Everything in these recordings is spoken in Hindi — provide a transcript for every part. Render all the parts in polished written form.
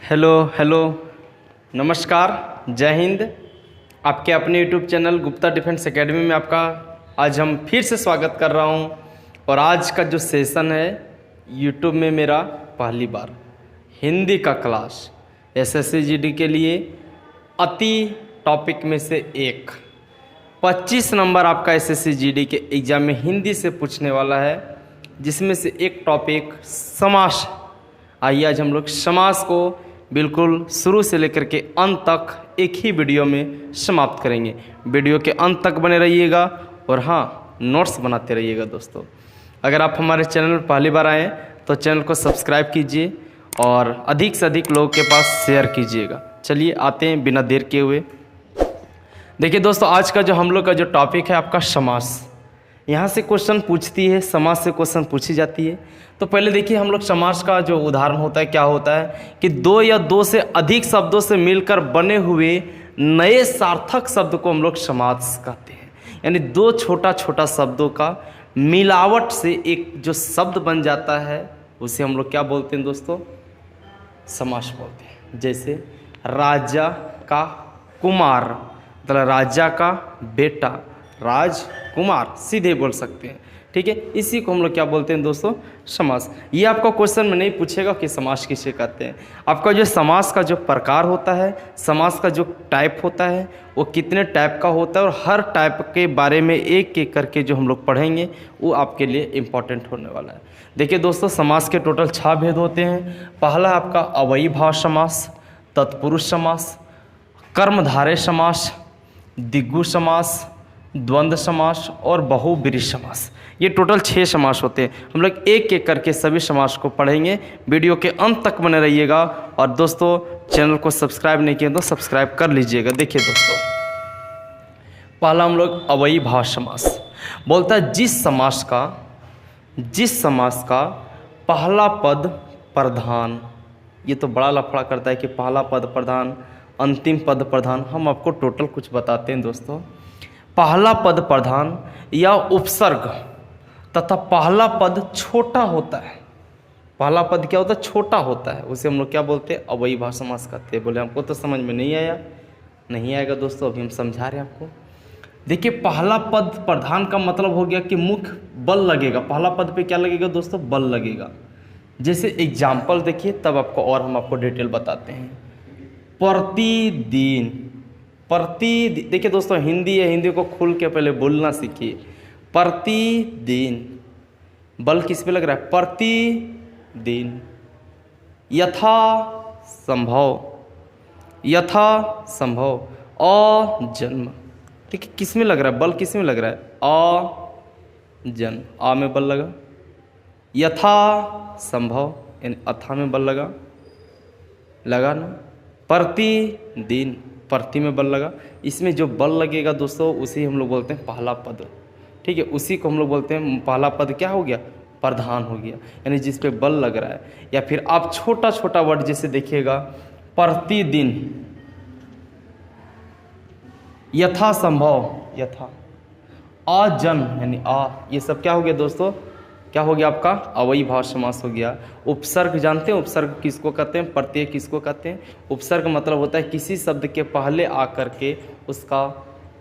हेलो हेलो, नमस्कार, जय हिंद। आपके अपने YouTube channel Gupta defence academy में आपका आज हम फिर से स्वागत कर रहा हूं। और आज का जो सेशन है यूट्यूब में मेरा पहली बार हिंदी का क्लास एसएससी जीडी के लिए अति टॉपिक में से एक 25 नंबर आपका एसएससी जीडी के एग्ज़ाम में हिंदी से पूछने वाला है, जिसमें से एक टॉपिक समास। आइए आज हम लोग समास को बिल्कुल शुरू से लेकर के अंत तक एक ही वीडियो में समाप्त करेंगे। वीडियो के अंत तक बने रहिएगा और हाँ, नोट्स बनाते रहिएगा दोस्तों। अगर आप हमारे चैनल पर पहली बार आएँ तो चैनल को सब्सक्राइब कीजिए और अधिक से अधिक लोगों के पास शेयर कीजिएगा। चलिए आते हैं बिना देर किए हुए। देखिए दोस्तों, आज का जो हम लोग का जो टॉपिक है आपका समास। यहाँ से क्वेश्चन पूछती है, समास से क्वेश्चन पूछी जाती है। तो पहले देखिए हम लोग समास का जो उदाहरण होता है क्या होता है कि दो या दो से अधिक शब्दों से मिलकर बने हुए नए सार्थक शब्द को हम लोग समास कहते हैं। यानी दो छोटा छोटा शब्दों का मिलावट से एक जो शब्द बन जाता है उसे हम लोग क्या बोलते हैं दोस्तों? समास बोलते हैं। जैसे राजा का कुमार, मतलब राजा का बेटा, राजकुमार, सीधे बोल सकते हैं। ठीक है, इसी को हम लोग क्या बोलते हैं दोस्तों? समास। ये आपका क्वेश्चन में नहीं पूछेगा कि समास किसे कहते हैं। आपका जो समास का जो प्रकार होता है, समास का जो टाइप होता है, वो कितने टाइप का होता है और हर टाइप के बारे में एक एक करके जो हम लोग पढ़ेंगे वो आपके लिए इम्पॉर्टेंट होने वाला है। देखिए दोस्तों, समास के टोटल 6 भेद होते हैं। पहला आपका अवयवी भाव समास, तत्पुरुष समास, कर्मधारय समास, द्विगु समास, द्वंद्व समास और बहुब्रीहि समास। ये टोटल 6 समास होते हैं। हम लोग एक एक करके सभी समास को पढ़ेंगे। वीडियो के अंत तक बने रहिएगा। और दोस्तों, चैनल को सब्सक्राइब नहीं किया तो सब्सक्राइब कर लीजिएगा। देखिए दोस्तों, पहला हम लोग अवयवी भाव समास बोलता है जिस समास का पहला पद प्रधान। ये तो बड़ा लफड़ा करता है कि पहला पद प्रधान, अंतिम पद प्रधान। हम आपको टोटल कुछ बताते हैं दोस्तों। पहला पद प्रधान या उपसर्ग तथा पहला पद छोटा होता है। पहला पद क्या होता है? छोटा होता है। उसे हम लोग क्या बोलते हैं? अवयवी भाव समास कहते हैं। बोले हमको तो समझ में नहीं आया। नहीं आएगा दोस्तों, अभी हम समझा रहे हैं आपको। देखिए, पहला पद प्रधान का मतलब हो गया कि मुख्य बल लगेगा। पहला पद पे क्या लगेगा दोस्तों? बल लगेगा। जैसे एग्जाम्पल देखिए, तब आपको और हम आपको डिटेल बताते हैं। प्रतिदिन, देखिए दोस्तों, हिंदी है, हिंदी को खुल के पहले बोलना सीखिए। प्रतिदिन, बल किस पे लग रहा है? प्रतिदिन। यथा संभव, अजन्म। ठीक है, किस में लग रहा है बल? किस में लग रहा है? अजन्म, आ में बल लगा। यथा संभव यानी अथा में बल लगा ना। प्रतिदिन, प्रति में बल लगा। इसमें जो बल लगेगा दोस्तों उसे हम लोग बोलते हैं पहला पद। ठीक है, उसी को हम लोग बोलते हैं पहला पद क्या हो गया? प्रधान हो गया, यानी जिस पे बल लग रहा है। या फिर आप छोटा छोटा वर्ड जैसे देखिएगा, प्रतिदिन, यथा संभव, यथा, अजन्म यानी आ। ये सब क्या हो गया दोस्तों? क्या हो गया आपका? अवयवी भाव समास हो गया। उपसर्ग जानते हैं? उपसर्ग किसको कहते हैं? प्रत्यय किसको कहते हैं? उपसर्ग मतलब होता है किसी शब्द के पहले आकर के उसका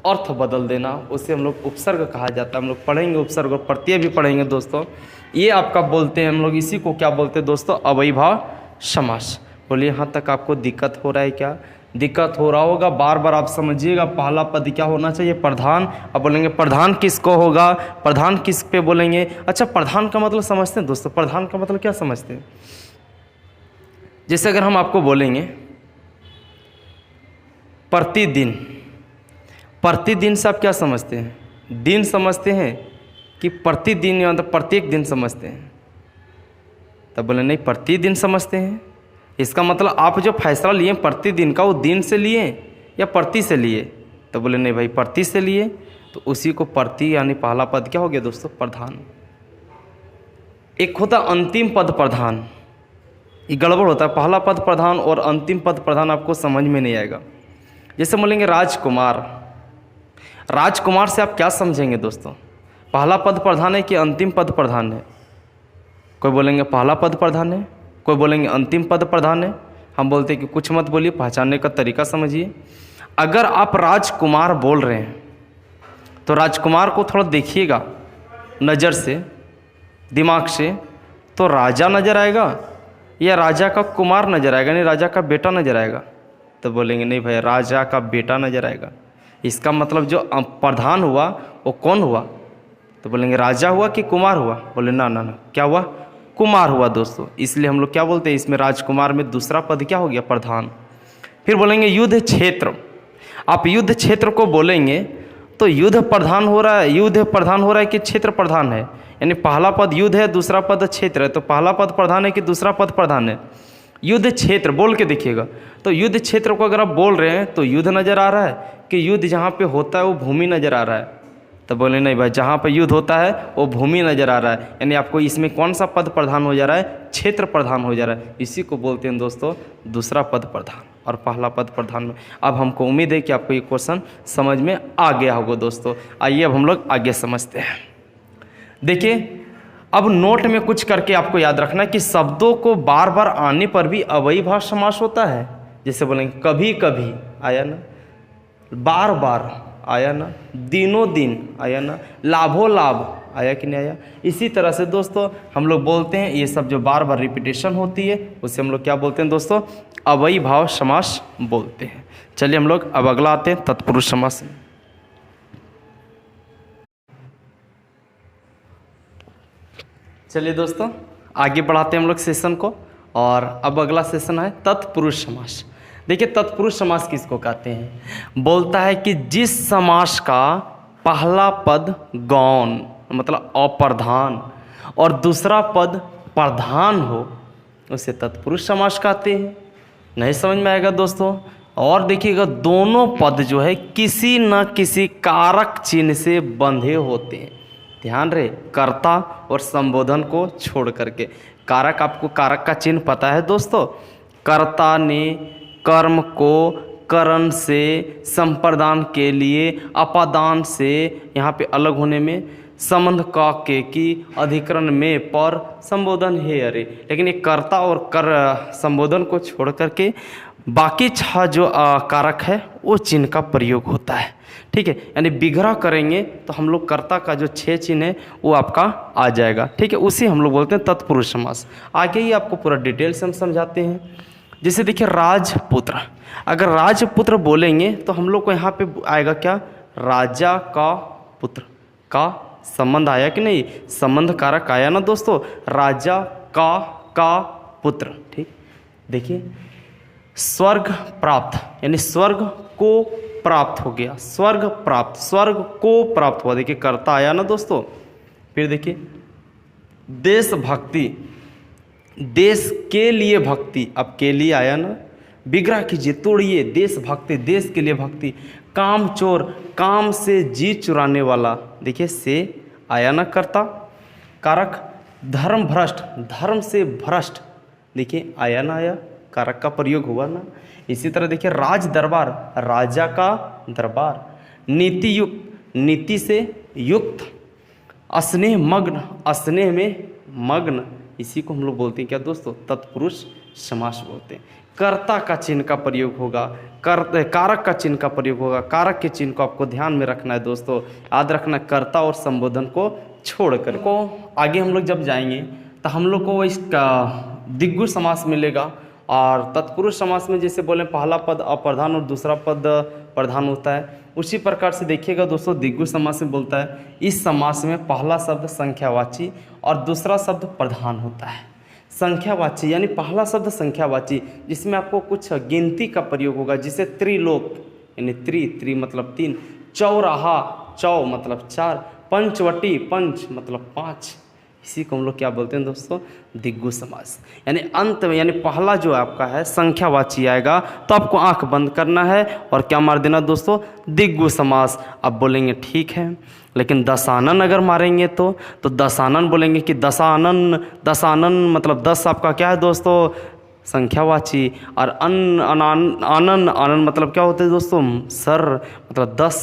अर्थ बदल देना, उसे हम लोग उपसर्ग कहा जाता है। हम लोग पढ़ेंगे उपसर्ग और प्रत्यय भी पढ़ेंगे दोस्तों। ये आपका बोलते हैं हम लोग, इसी को क्या बोलते हैं दोस्तों? अवयवी भाव समास। बोलिए, यहाँ तक आपको दिक्कत हो रहा है क्या? दिक्कत हो रहा होगा, बार बार आप समझिएगा। पहला पद क्या होना चाहिए? प्रधान। अब बोलेंगे प्रधान किसको होगा? प्रधान किस पे बोलेंगे? अच्छा, प्रधान का मतलब समझते हैं दोस्तों? प्रधान का मतलब क्या समझते हैं? जैसे अगर हम आपको बोलेंगे प्रतिदिन, प्रतिदिन से आप क्या समझते हैं? दिन समझते हैं कि प्रतिदिन मतलब प्रत्येक दिन समझते हैं? तब बोले नहीं, प्रतिदिन समझते हैं। इसका मतलब आप जो फैसला लिए प्रतिदिन का, वो दिन से लिए या प्रति से लिए? तो बोले नहीं भाई, प्रति से लिए। तो उसी को प्रति यानी पहला पद क्या हो गया दोस्तों? प्रधान। एक होता अंतिम पद प्रधान, ये गड़बड़ होता है। पहला पद प्रधान और अंतिम पद प्रधान आपको समझ में नहीं आएगा। जैसे बोलेंगे राजकुमार, राजकुमार से आप क्या समझेंगे दोस्तों? पहला पद प्रधान है कि अंतिम पद प्रधान है? कोई बोलेंगे पहला पद प्रधान है, कोई बोलेंगे अंतिम पद प्रधान है। हम बोलते हैं कि कुछ मत बोलिए, पहचानने का तरीका समझिए। अगर आप राजकुमार बोल रहे हैं तो राजकुमार को थोड़ा देखिएगा नज़र से, दिमाग से, तो राजा नज़र आएगा या राजा का कुमार नज़र आएगा, नहीं राजा का बेटा नज़र आएगा? तो बोलेंगे नहीं भाई, राजा का बेटा नज़र आएगा। इसका मतलब जो प्रधान हुआ वो कौन हुआ? तो बोलेंगे राजा हुआ कि कुमार हुआ? बोले ना ना ना, क्या हुआ? कुमार हुआ दोस्तों। इसलिए हम लोग क्या बोलते हैं, इसमें राजकुमार में दूसरा पद क्या हो गया? प्रधान। फिर बोलेंगे युद्ध क्षेत्र। आप युद्ध क्षेत्र को बोलेंगे तो युद्ध प्रधान हो रहा है, युद्ध प्रधान हो रहा है कि क्षेत्र प्रधान है? यानी पहला पद युद्ध है, दूसरा पद क्षेत्र है, तो पहला पद प्रधान है कि दूसरा पद प्रधान है? युद्ध क्षेत्र बोल के देखिएगा। तो युद्ध क्षेत्र को अगर आप बोल रहे हैं तो युद्ध नज़र आ रहा है कि युद्ध जहाँ पे होता है वो भूमि नज़र आ रहा है? तो बोले नहीं भाई, जहाँ पे युद्ध होता है वो भूमि नज़र आ रहा है। यानी आपको इसमें कौन सा पद प्रधान हो जा रहा है? क्षेत्र प्रधान हो जा रहा है। इसी को बोलते हैं दोस्तों दूसरा पद प्रधान और पहला पद प्रधान में। अब हमको उम्मीद है कि आपको ये क्वेश्चन समझ में आ गया होगा दोस्तों। आइए अब हम लोग आगे समझते हैं। देखिए, अब नोट में कुछ करके आपको याद रखना कि शब्दों को बार बार आने पर भी अव्ययीभाव समास होता है। जैसे बोलेंगे कभी कभी आया ना, बार बार आया ना, दिनों दिन आया ना, लाभों लाभ आया कि नहीं आया? इसी तरह से दोस्तों हम लोग बोलते हैं ये सब जो बार बार रिपीटेशन होती है उसे हम लोग क्या बोलते हैं दोस्तों? अव्ययीभाव समास बोलते हैं। चलिए हम लोग अब अगला आते हैं तत्पुरुष समास में। चलिए दोस्तों आगे बढ़ाते हैं हम लोग सेशन को, और अब अगला सेशन है तत्पुरुष समास। देखिए, तत्पुरुष समास किसको कहते हैं? बोलता है कि जिस समास का पहला पद गौण मतलब अप्रधान और दूसरा पद प्रधान हो उसे तत्पुरुष समास कहते हैं। नहीं समझ में आएगा दोस्तों? और देखिएगा, दोनों पद जो है किसी न किसी कारक चिन्ह से बंधे होते हैं। ध्यान रहे, कर्ता और संबोधन को छोड़ करके। कारक, आपको कारक का चिन्ह पता है दोस्तों? कर्ता ने कर्म को करण से, संप्रदान के लिए, अपादान से, यहाँ पे अलग होने में, संबंध का के की, अधिकरण में, पर, संबोधन है अरे। लेकिन ये कर्ता और कर संबोधन को छोड़ करके बाकी 6 जो कारक है वो चिन्ह का प्रयोग होता है। ठीक है, यानी विग्रह करेंगे तो हम लोग कर्ता का जो 6 चिन्ह है वो आपका आ जाएगा। ठीक है, उसी हम लोग बोलते हैं तत्पुरुष समास। आगे ही आपको पूरा डिटेल से हम समझाते हैं। जैसे देखिए, राजपुत्र, अगर राजपुत्र बोलेंगे तो हम लोग को यहाँ पे आएगा क्या? राजा का पुत्र का संबंध आया कि नहीं? संबंध कारक आया ना दोस्तों? राजा का पुत्र। ठीक, देखिए, स्वर्ग प्राप्त यानी स्वर्ग को प्राप्त हो गया, स्वर्ग प्राप्त, स्वर्ग को प्राप्त हुआ। देखिए कर्ता आया ना दोस्तों। फिर देखिए, देशभक्ति, देश के लिए भक्ति, अब के लिए आया ना, विग्रह कीजिए, तोड़िए, देशभक्ति, देश के लिए भक्ति। काम चोर, काम से जी चुराने वाला, देखिए से आया ना कर्ता कारक। धर्म भ्रष्ट, धर्म से भ्रष्ट, देखिए आया ना, आया कारक का प्रयोग हुआ ना। इसी तरह देखिए, राज दरबार, राजा का दरबार। नीति युक्त, नीति से युक्त। स्नेह मग्न, स्नेह में मग्न, इसी को हम लोग बोलते हैं क्या दोस्तों? तत्पुरुष समास बोलते हैं। कर्ता का चिन्ह का प्रयोग होगा, कारक का चिन्ह का प्रयोग होगा। कारक के चिन्ह को आपको ध्यान में रखना है दोस्तों, याद रखना, कर्ता और संबोधन को छोड़कर। को आगे हम लोग जब जाएंगे तो हम लोग को इसका दिग्गु समास मिलेगा। और तत्पुरुष समास में जैसे बोले पहला पद अप्रधान और दूसरा पद प्रधान होता है, उसी प्रकार से देखिएगा दोस्तों दिग्गु समास में बोलता है इस समास में पहला शब्द संख्यावाची और दूसरा शब्द प्रधान होता है। संख्यावाची यानी पहला शब्द संख्यावाची, जिसमें आपको कुछ गिनती का प्रयोग होगा, जिसे त्रिलोक यानी त्रि मतलब 3, चौराहा, चौ मतलब 4, पंचवटी, पंच मतलब 5, इसी को हम लोग क्या बोलते हैं दोस्तों? दिग्गु समास। यानी अंत में, यानी पहला जो आपका है संख्यावाची आएगा तो आपको आंख बंद करना है और क्या मार देना दोस्तों? दिग्गु समास। अब बोलेंगे ठीक है, लेकिन दशानन अगर मारेंगे तो दशानन बोलेंगे कि दशानन, दशानन मतलब 10 आपका क्या है दोस्तों? संख्यावाची। और आनन आनन मतलब क्या होता है दोस्तों, सर, मतलब 10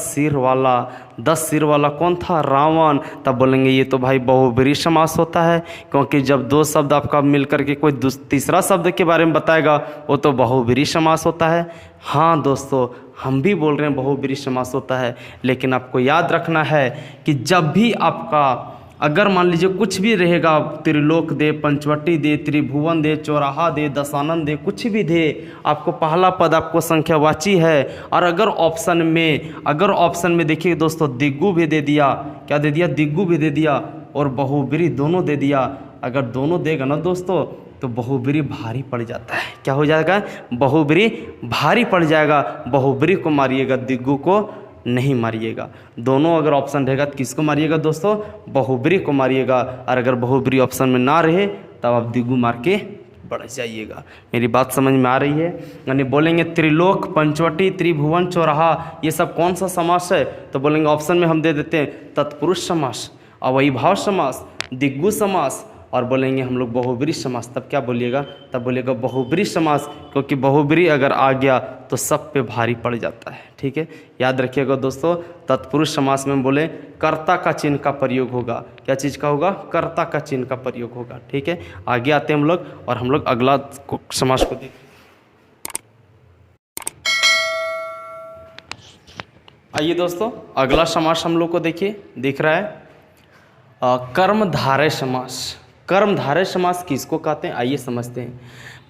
सिर वाला कौन था, रावण। तब बोलेंगे ये तो भाई बहुब्रीहि समास होता है, क्योंकि जब दो शब्द आपका मिलकर के कोई तीसरा शब्द के बारे में बताएगा वो तो बहुब्रीहि समास होता है। हाँ दोस्तों, हम भी बोल रहे हैं बहुब्रीहि समास होता है, लेकिन आपको याद रखना है कि जब भी आपका अगर मान लीजिए कुछ भी रहेगा, त्रिलोक दे, पंचवटी दे, त्रिभुवन दे, चौराहा दे, दशानन दे, कुछ भी दे, आपको पहला पद आपको संख्यावाची है। और अगर ऑप्शन में देखिए दोस्तों, दिग्गु भी दे दिया, क्या दे दिया, दिग्गु भी दे दिया और बहुब्रीहि दोनों दे दिया। अगर दोनों देगा ना दोस्तों तो बहुब्रीहि भारी पड़ जाता है। क्या हो जाएगा, बहुब्रीहि भारी पड़ जाएगा। बहुब्रीहि को मारिएगा, दिग्गु को नहीं मारिएगा। दोनों अगर ऑप्शन रहेगा तो किसको मारिएगा दोस्तों, बहुब्रीहि को मारिएगा। और अगर बहुब्रीहि ऑप्शन में ना रहे तब आप दिग्गु मार के बढ़ जाइएगा। मेरी बात समझ में आ रही है। यानी बोलेंगे त्रिलोक, पंचवटी, त्रिभुवन, चौराहा, ये सब कौन सा समास है, तो बोलेंगे ऑप्शन में हम दे देते हैं तत्पुरुष समास, अव्ययीभाव समास, दिग्गु समास, और बोलेंगे हम लोग बहुब्रीहि समास। तब क्या बोलिएगा, तब बोलिएगा बहुब्रीहि समास, क्योंकि बहुब्रीहि अगर आ गया तो सब पे भारी पड़ जाता है। ठीक है, याद रखिएगा दोस्तों। तत्पुरुष समास में बोले कर्ता का चिन्ह का प्रयोग होगा। क्या चीज़ का होगा, कर्ता का चिन्ह का प्रयोग होगा। ठीक है, आगे आते हैं हम लोग और हम लोग अगला समास को देखें। आइए दोस्तों, अगला समास हम लोग को देखिए, दिख रहा है कर्मधारय समास। कर्मधारय समास किसको कहते हैं, आइए समझते हैं।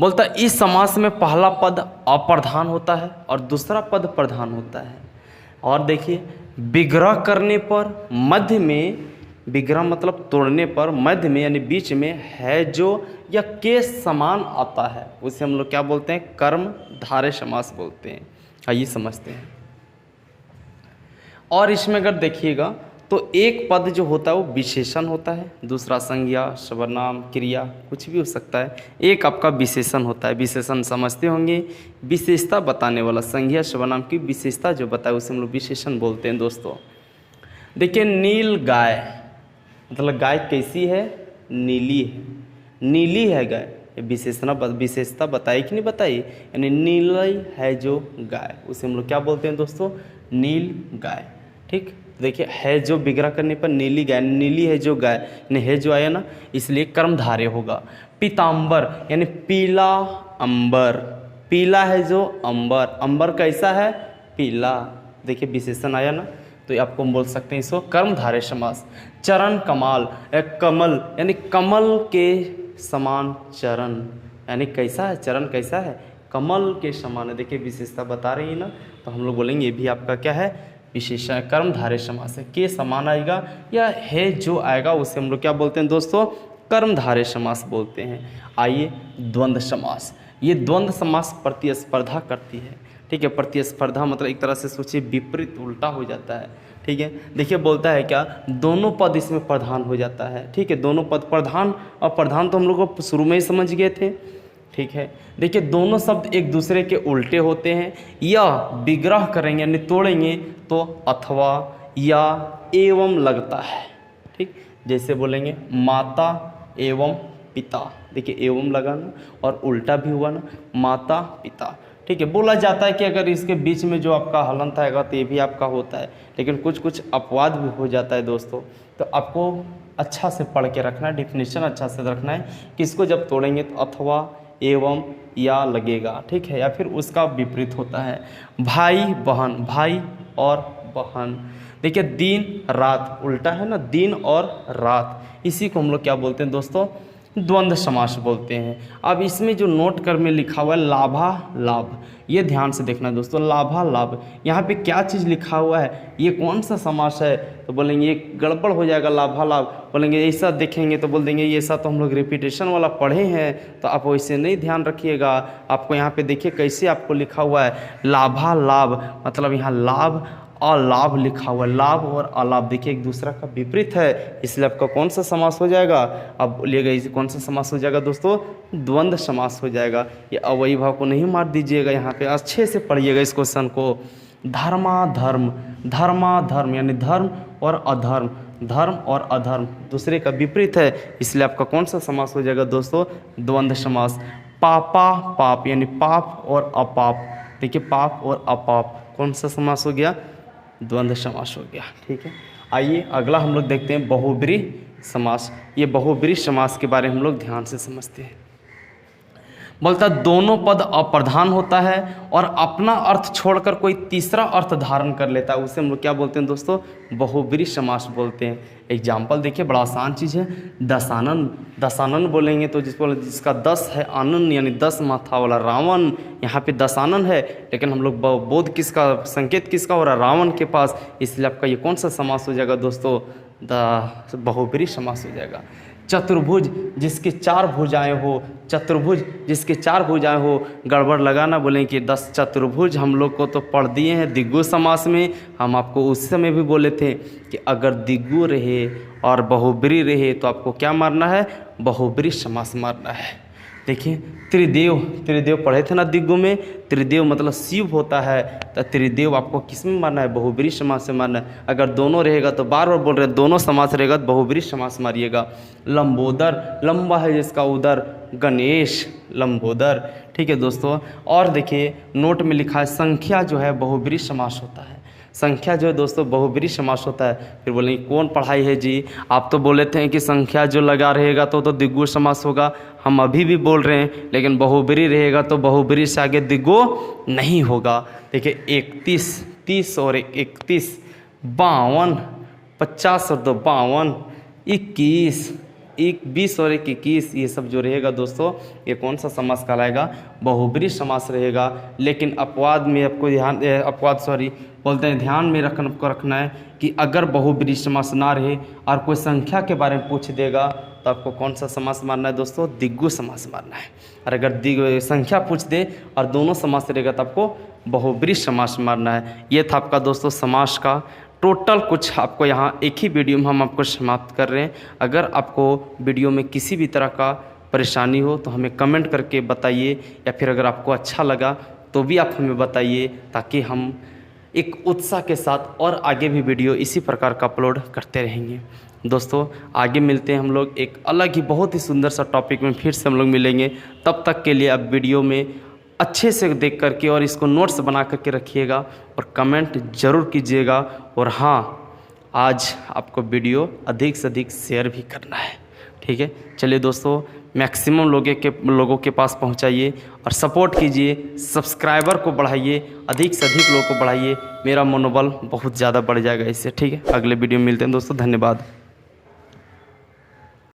बोलता है इस समास में पहला पद अप्रधान होता है और दूसरा पद प्रधान होता है। और देखिए, विग्रह करने पर मध्य में, विग्रह मतलब तोड़ने पर मध्य में यानी बीच में है जो या के समान आता है, उसे हम लोग क्या बोलते हैं, कर्मधारय समास बोलते हैं। आइए समझते हैं। और इसमें अगर देखिएगा तो एक पद जो होता है वो विशेषण होता है, दूसरा संज्ञा, सर्वनाम, क्रिया, कुछ भी हो सकता है। एक आपका विशेषण होता है। विशेषण समझते होंगे, विशेषता बताने वाला, संज्ञा सर्वनाम की विशेषता जो बताए उसे हम लोग विशेषण बोलते हैं दोस्तों। देखिए, नील गाय, मतलब गाय कैसी है, नीली है, नीली है गाय, विशेषता बताई कि नहीं बताई, यानी नीली है जो गाय, उसे हम लोग क्या बोलते हैं दोस्तों, नील गाय। ठीक, देखिए, है जो विग्रह करने पर नीली गाय, नीली है जो गाय, यानी है जो आया ना, इसलिए कर्मधारय होगा। पीतांबर यानी पीला अंबर, पीला है जो अंबर, अंबर कैसा है, पीला, देखिए विशेषण आया ना, तो आपको हम बोल सकते हैं इसको कर्मधारय समास। चरण कमाल, कमल यानी कमल के समान चरण, यानी कैसा है, चरण कैसा है, कमल के समान है। देखिए विशेषता बता रही है ना, तो हम लोग बोलेंगे ये भी आपका क्या है, विशेषण कर्मधारय समास है। के समान आएगा या है जो आएगा उसे हम लोग क्या बोलते हैं दोस्तों, कर्मधारय समास बोलते हैं। आइए द्वंद्व समास। ये द्वंद्व समास प्रतिस्पर्धा करती है। ठीक है, प्रतिस्पर्धा मतलब एक तरह से सोचिए विपरीत, उल्टा हो जाता है। ठीक है, देखिए बोलता है क्या, दोनों पद इसमें प्रधान हो जाता है। ठीक है, दोनों पद प्रधान और प्रधान तो हम लोग को शुरू में ही समझ गए थे। ठीक है, देखिए दोनों शब्द एक दूसरे के उल्टे होते हैं, या विग्रह करेंगे यानी तोड़ेंगे तो अथवा या एवं लगता है। ठीक, जैसे बोलेंगे माता एवं पिता, देखिए एवं लगा ना, और उल्टा भी हुआ ना, माता पिता। ठीक है, बोला जाता है कि अगर इसके बीच में जो आपका हलंत आएगा तो ये भी आपका होता है, लेकिन कुछ कुछ अपवाद भी हो जाता है दोस्तों। तो आपको अच्छा से पढ़ के रखना है, डिफिनेशन अच्छा से रखना है कि इसको जब तोड़ेंगे तो अथवा एवं या लगेगा। ठीक है, या फिर उसका विपरीत होता है। भाई बहन, भाई और बहन, देखिए दिन रात, उल्टा है ना, दिन और रात, इसी को हम लोग क्या बोलते हैं दोस्तों, द्वंद्व समास बोलते हैं। अब इसमें जो नोट कर में लिखा हुआ है लाभा लाभ, ये ध्यान से देखना दोस्तों, लाभा लाभ, यहाँ पे क्या चीज़ लिखा हुआ है, ये कौन सा समास है, तो बोलेंगे ये गड़बड़ हो जाएगा, लाभा लाभ बोलेंगे, ऐसा देखेंगे तो बोल देंगे ये ऐसा तो हम लोग रिपीटेशन वाला पढ़े हैं, तो आप वैसे नहीं ध्यान रखिएगा। आपको यहाँ पे देखिए कैसे आपको लिखा हुआ है लाभा लाभ, मतलब यहाँ लाभ अलाभ लिखा हुआ है, लाभ और अलाभ देखिए एक दूसरा का विपरीत है, इसलिए आपका कौन सा समास हो जाएगा, अब बोलिएगा इसे कौन सा समास हो जाएगा दोस्तों, द्वंद्व समास हो जाएगा। ये अवयवी भाव को नहीं मार दीजिएगा, यहाँ पे अच्छे से पढ़िएगा इस क्वेश्चन को। धर्माधर्म, धर्माधर्म यानी धर्म और अधर्म, धर्म और अधर्म दूसरे का विपरीत है, इसलिए आपका कौन सा समास हो जाएगा दोस्तों, द्वंद्व समास। पापा पाप, यानी पाप और अपाप। देखिए पाप और अपाप कौन सा समास हो गया? द्वंद्व समास हो गया। ठीक है, आइए अगला हम लोग देखते हैं बहुब्रीहि समास। ये बहुब्रीहि समास के बारे में हम लोग ध्यान से समझते हैं। बोलता दोनों पद अप्रधान होता है और अपना अर्थ छोड़कर कोई तीसरा अर्थ धारण कर लेता है, उसे हम लोग क्या बोलते हैं दोस्तों? बहुब्रीहि समास बोलते हैं। एग्जाम्पल देखिए, बड़ा आसान चीज़ है। दशानन, दशानन बोलेंगे तो जिसका 10 है आनन, यानी 10 माथा वाला रावण, यहाँ पे दशानन है, लेकिन हम लोग बोध किसका, संकेत किसका हो रहा है? रावण के पास। इसलिए आपका ये कौन सा समास हो जाएगा दोस्तों? बहुब्रीहि समास हो जाएगा। चतुर्भुज, जिसके 4 भुजाएं हो, चतुर्भुज जिसके 4 भुजाएं हो, गड़बड़ लगाना बोलें कि 10 चतुर्भुज हम लोग को तो पढ़ दिए हैं दिग्गु समास में। हम आपको उस समय भी बोले थे कि अगर दिग्गु रहे और बहुब्रीहि रहे तो आपको क्या मारना है? बहुब्रीहि समास मारना है। देखिए त्रिदेव, त्रिदेव पढ़े थे ना दिग्गु में। त्रिदेव मतलब शिव होता है, तो त्रिदेव आपको किस में मारना है? बहुब्रीहि समास से मारना है। अगर दोनों रहेगा तो बार बार बोल रहे हैं दोनों समास रहेगा तो बहुब्रीहि समास मारिएगा। लंबोदर, लंबा है जिसका उदर, गणेश लंबोदर। ठीक है दोस्तों, और देखिए नोट में लिखा है संख्या जो है बहुब्रीहि समास होता है। संख्या जो है दोस्तों बहुब्रीहि समास होता है। फिर बोलेंगे कौन पढ़ाई है जी? आप तो बोले थे कि संख्या जो लगा रहेगा तो दिग्गु समास होगा। हम अभी भी बोल रहे हैं, लेकिन बहुब्रीहि रहेगा तो बहुब्रीहि से आगे दिग्गु नहीं होगा। देखिए 31, 30 और 31, 52, 50 और 2 52, 21, 20 और 21, ये सब जो रहेगा दोस्तों ये कौन सा समास कहलाएगा? बहुब्रीहि समास रहेगा। लेकिन अपवाद में आपको ध्यान, बोलते हैं ध्यान में रखना है कि अगर बहुब्रीहि समास ना रहे और कोई संख्या के बारे में पूछ देगा तो आपको कौन सा समास मारना है दोस्तों? दिग्गु समास मारना है। और अगर संख्या पूछ दे और दोनों समास रहेगा तो आपको बहुब्रीहि समास मारना है। ये था आपका दोस्तों समास का टोटल कुछ आपको यहाँ एक ही वीडियो में हम आपको समाप्त कर रहे हैं। अगर आपको वीडियो में किसी भी तरह का परेशानी हो तो हमें कमेंट करके बताइए, या फिर अगर आपको अच्छा लगा तो भी आप हमें बताइए, ताकि हम एक उत्साह के साथ और आगे भी वीडियो इसी प्रकार का अपलोड करते रहेंगे। दोस्तों आगे मिलते हैं हम लोग एक अलग ही बहुत ही सुंदर सा टॉपिक में, फिर से हम लोग मिलेंगे। तब तक के लिए आप वीडियो में अच्छे से देख करके और इसको नोट्स बना करके रखिएगा और कमेंट ज़रूर कीजिएगा। और हाँ, आज आपको वीडियो अधिक से अधिक शेयर भी करना है। ठीक है, चलिए दोस्तों मैक्सिमम लोगों के पास पहुंचाइए और सपोर्ट कीजिए, सब्सक्राइबर को बढ़ाइए, अधिक से अधिक लोगों को बढ़ाइए। मेरा मनोबल बहुत ज़्यादा बढ़ जाएगा इससे। ठीक है, अगले वीडियो में मिलते हैं दोस्तों, धन्यवाद।